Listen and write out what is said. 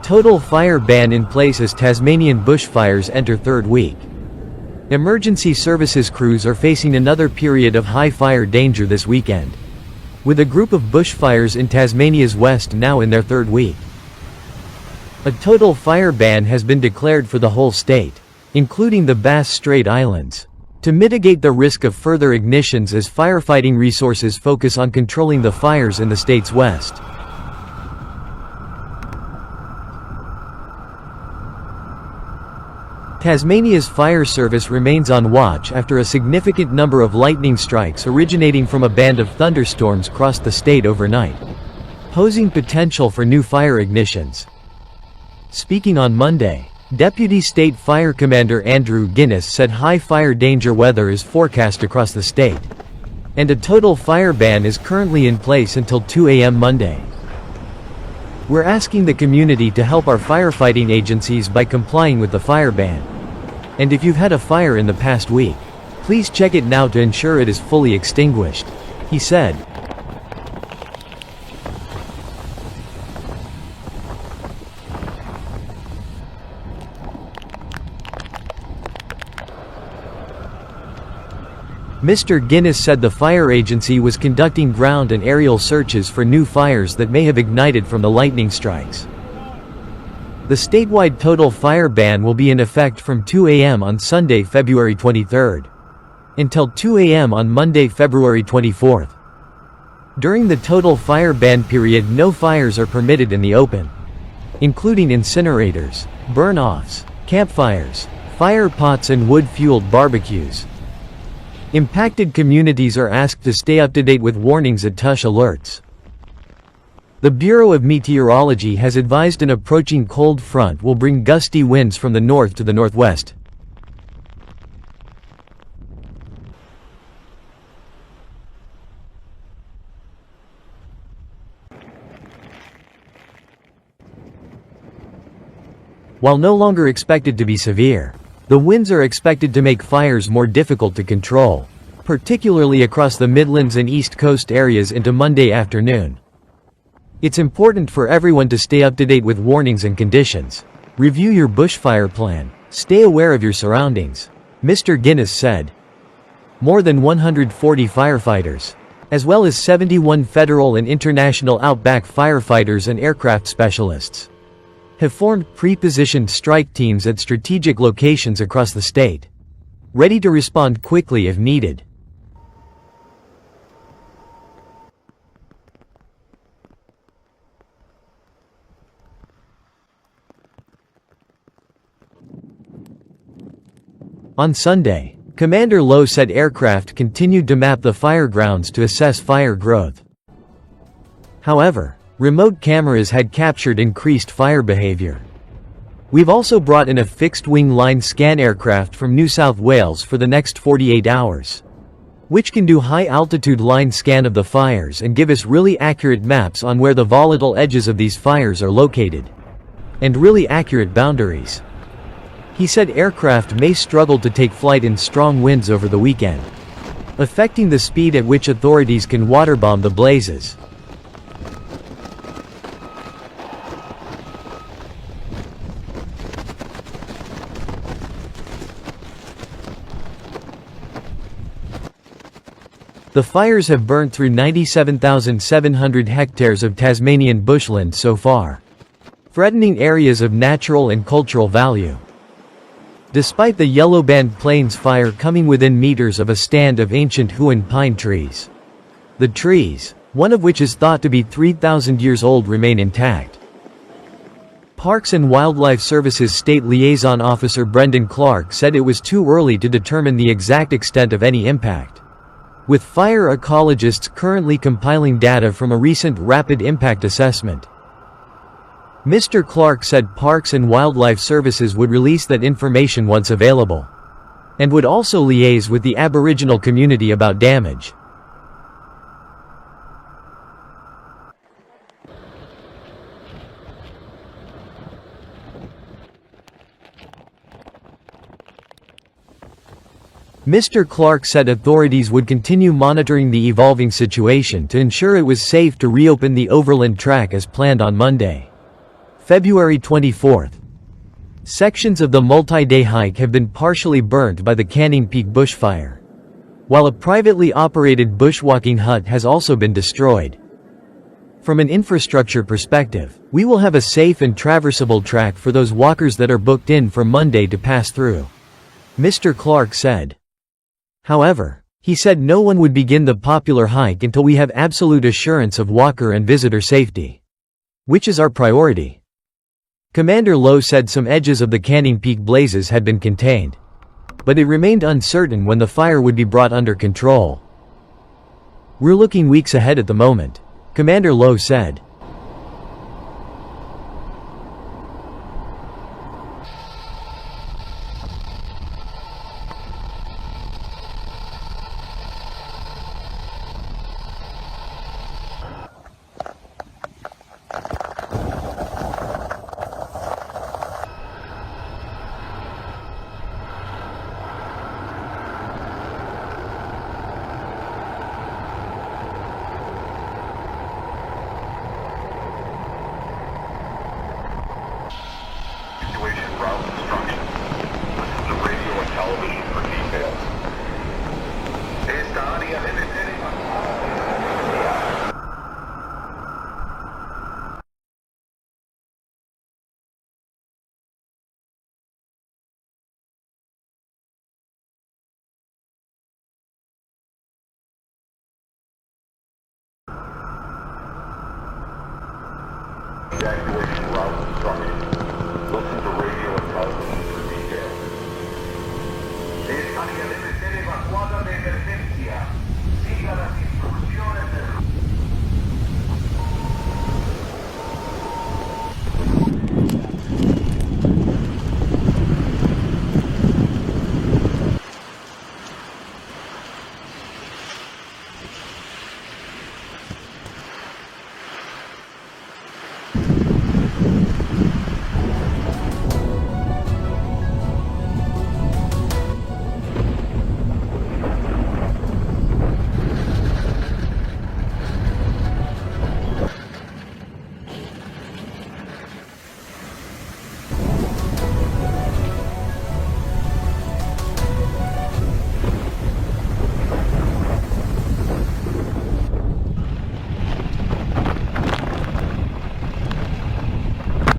total fire ban in place as Tasmanian bushfires enter third week. Emergency services crews are facing another period of high fire danger this weekend, with a group of bushfires in Tasmania's west now in their third week. A total fire ban has been declared for the whole state, including the Bass Strait Islands, to mitigate the risk of further ignitions as firefighting resources focus on controlling the fires in the state's west. Tasmania's fire service remains on watch after a significant number of lightning strikes originating from a band of thunderstorms crossed the state overnight, posing potential for new fire ignitions. Speaking on Monday, Deputy State Fire Commander Andrew Guinness said high fire danger weather is forecast across the state, and a total fire ban is currently in place until 2 a.m. Monday. We're asking the community to help our firefighting agencies by complying with the fire ban. And if you've had a fire in the past week, please check it now to ensure it is fully extinguished, he said. Mr. Guinness said the fire agency was conducting ground and aerial searches for new fires that may have ignited from the lightning strikes. The statewide total fire ban will be in effect from 2 a.m. on Sunday, February 23rd, until 2 a.m. on Monday, February 24th. During the total fire ban period, no fires are permitted in the open, including incinerators, burn-offs, campfires, fire pots and wood-fueled barbecues. Impacted communities are asked to stay up to date with warnings at TUSH alerts. The Bureau of Meteorology has advised an approaching cold front will bring gusty winds from the north to the northwest. While no longer expected to be severe, the winds are expected to make fires more difficult to control, particularly across the Midlands and East Coast areas into Monday afternoon. It's important for everyone to stay up to date with warnings and conditions. Review your bushfire plan. Stay aware of your surroundings, Mr. Guinness said. More than 140 firefighters, as well as 71 federal and international outback firefighters and aircraft specialists, have formed pre-positioned strike teams at strategic locations across the state, ready to respond quickly if needed. On Sunday, Commander Lowe said aircraft continued to map the fire grounds to assess fire growth. However, remote cameras had captured increased fire behavior. We've also brought in a fixed-wing line scan aircraft from New South Wales for the next 48 hours, which can do high-altitude line scan of the fires and give us really accurate maps on where the volatile edges of these fires are located, and really accurate boundaries. He said aircraft may struggle to take flight in strong winds over the weekend, affecting the speed at which authorities can waterbomb the blazes. The fires have burned through 97,700 hectares of Tasmanian bushland so far, threatening areas of natural and cultural value. Despite the Yellowband Plains fire coming within meters of a stand of ancient Huon pine trees, the trees, one of which is thought to be 3,000 years old, remain intact. Parks and Wildlife Services State Liaison Officer Brendan Clark said it was too early to determine the exact extent of any impact, with fire ecologists currently compiling data from a recent rapid impact assessment. Mr. Clark said Parks and Wildlife Services would release that information once available, and would also liaise with the Aboriginal community about damage. Mr. Clark said authorities would continue monitoring the evolving situation to ensure it was safe to reopen the overland track as planned on Monday. February 24th. Sections of the multi-day hike have been partially burnt by the Canning Peak bushfire, while a privately operated bushwalking hut has also been destroyed. From an infrastructure perspective, we will have a safe and traversable track for those walkers that are booked in for Monday to pass through, Mr. Clark said. However, he said no one would begin the popular hike until we have absolute assurance of walker and visitor safety, which is our priority. Commander Lowe said some edges of the Canning Peak blazes had been contained, but it remained uncertain when the fire would be brought under control. We're looking weeks ahead at the moment, Commander Lowe said. Route instructions. Listen to radio and television for details. Esta área debe ser evacuada. Evacuation route instructions. Listen to radio and television for details. Esta área debe ser evacuada de emergencia.